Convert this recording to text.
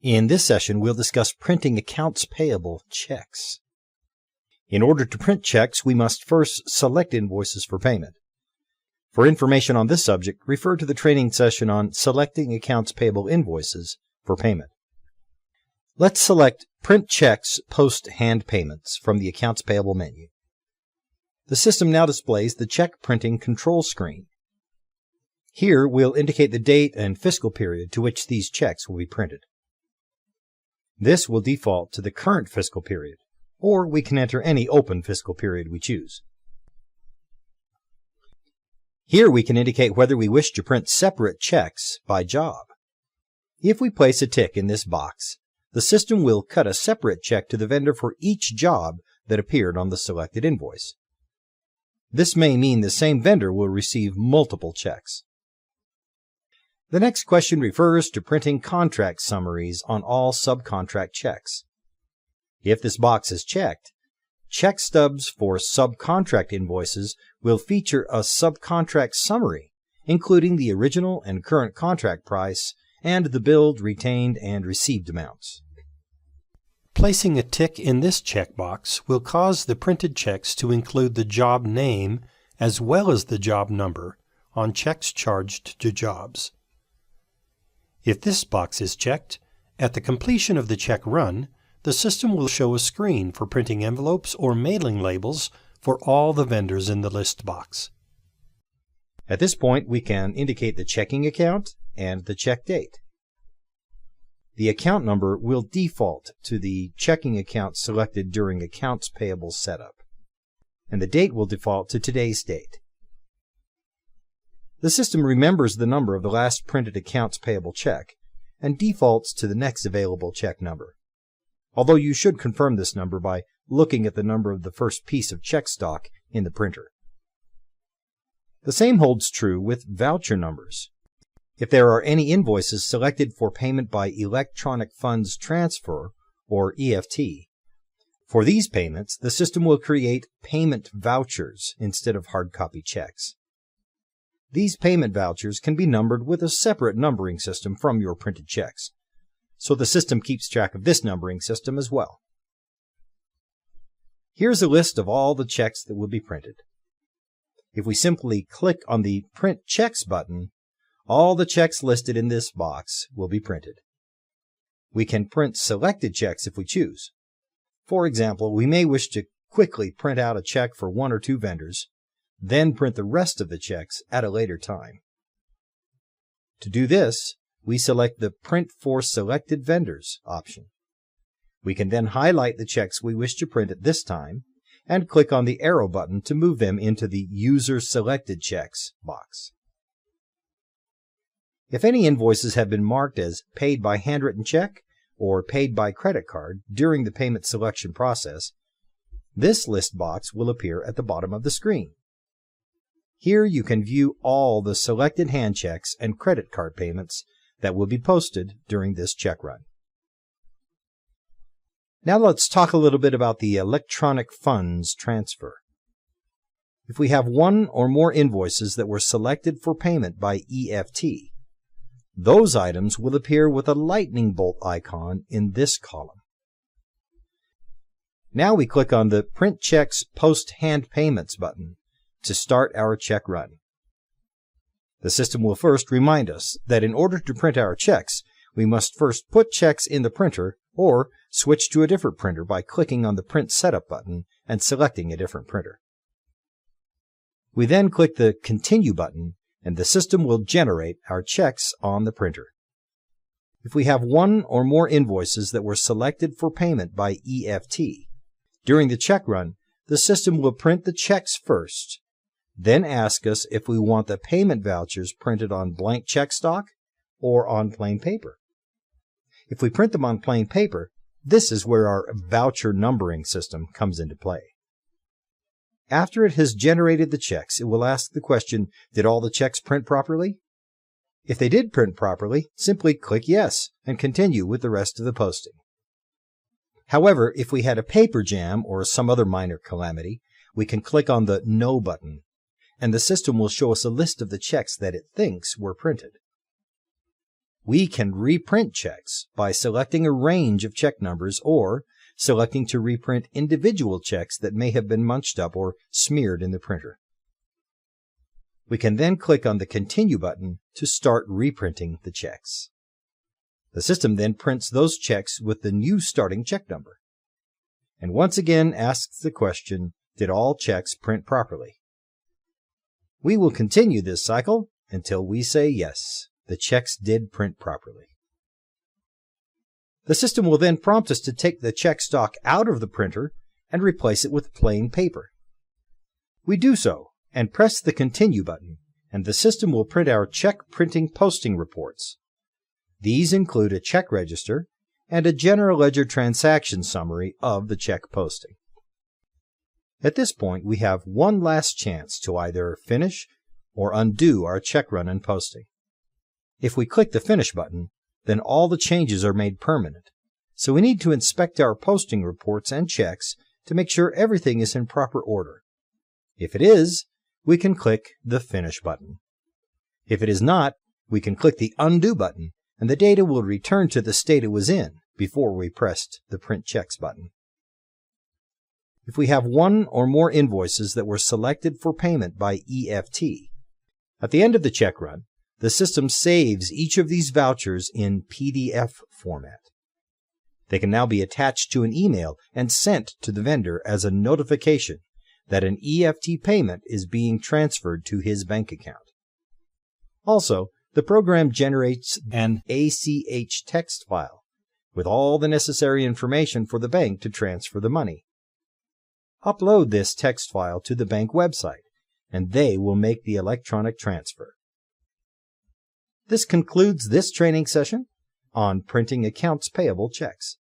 In this session, we'll discuss printing accounts payable checks. In order to print checks, we must first select invoices for payment. For information on this subject, refer to the training session on selecting accounts payable invoices for payment. Let's select Print Checks Post-Hand Payments from the Accounts Payable menu. The system now displays the check printing control screen. Here, we'll indicate the date and fiscal period to which these checks will be printed. This will default to the current fiscal period, or we can enter any open fiscal period we choose. Here we can indicate whether we wish to print separate checks by job. If we place a tick in this box, the system will cut a separate check to the vendor for each job that appeared on the selected invoice. This may mean the same vendor will receive multiple checks. The next question refers to printing contract summaries on all subcontract checks. If this box is checked, check stubs for subcontract invoices will feature a subcontract summary, including the original and current contract price and the billed, retained, and received amounts. Placing a tick in this checkbox will cause the printed checks to include the job name as well as the job number on checks charged to jobs. If this box is checked, at the completion of the check run, the system will show a screen for printing envelopes or mailing labels for all the vendors in the list box. At this point, we can indicate the checking account and the check date. The account number will default to the checking account selected during accounts payable setup, and the date will default to today's date. The system remembers the number of the last printed accounts payable check and defaults to the next available check number, although you should confirm this number by looking at the number of the first piece of check stock in the printer. The same holds true with voucher numbers. If there are any invoices selected for payment by electronic funds transfer, or EFT, for these payments, the system will create payment vouchers instead of hard copy checks. These payment vouchers can be numbered with a separate numbering system from your printed checks, so the system keeps track of this numbering system as well. Here's a list of all the checks that will be printed. If we simply click on the Print Checks button, all the checks listed in this box will be printed. We can print selected checks if we choose. For example, we may wish to quickly print out a check for one or two vendors, then print the rest of the checks at a later time. To do this, we select the Print for Selected Vendors option. We can then highlight the checks we wish to print at this time and click on the arrow button to move them into the User Selected Checks box. If any invoices have been marked as paid by handwritten check or paid by credit card during the payment selection process, this list box will appear at the bottom of the screen. Here you can view all the selected hand checks and credit card payments that will be posted during this check run. Now let's talk a little bit about the electronic funds transfer. If we have one or more invoices that were selected for payment by EFT, those items will appear with a lightning bolt icon in this column. Now we click on the Print Checks Post-Hand Payments button to start our check run. The system will first remind us that in order to print our checks, we must first put checks in the printer or switch to a different printer by clicking on the Print Setup button and selecting a different printer. We then click the Continue button and the system will generate our checks on the printer. If we have one or more invoices that were selected for payment by EFT, during the check run, the system will print the checks first, then ask us if we want the payment vouchers printed on blank check stock or on plain paper. If we print them on plain paper, this is where our voucher numbering system comes into play. After it has generated the checks, it will ask the question, did all the checks print properly? If they did print properly, simply click Yes and continue with the rest of the posting. However, if we had a paper jam or some other minor calamity, we can click on the No button, and the system will show us a list of the checks that it thinks were printed. We can reprint checks by selecting a range of check numbers or selecting to reprint individual checks that may have been munched up or smeared in the printer. We can then click on the Continue button to start reprinting the checks. The system then prints those checks with the new starting check number, and once again asks the question, did all checks print properly? We will continue this cycle until we say yes, the checks did print properly. The system will then prompt us to take the check stock out of the printer and replace it with plain paper. We do so and press the Continue button, and the system will print our check printing posting reports. These include a check register and a general ledger transaction summary of the check posting. At this point, we have one last chance to either finish or undo our check run and posting. If we click the Finish button, then all the changes are made permanent. So we need to inspect our posting reports and checks to make sure everything is in proper order. If it is, we can click the Finish button. If it is not, we can click the Undo button, and the data will return to the state it was in before we pressed the Print Checks button. If we have one or more invoices that were selected for payment by EFT, at the end of the check run, the system saves each of these vouchers in PDF format. They can now be attached to an email and sent to the vendor as a notification that an EFT payment is being transferred to his bank account. Also, the program generates an ACH text file with all the necessary information for the bank to transfer the money. Upload this text file to the bank website, and they will make the electronic transfer. This concludes this training session on printing accounts payable checks.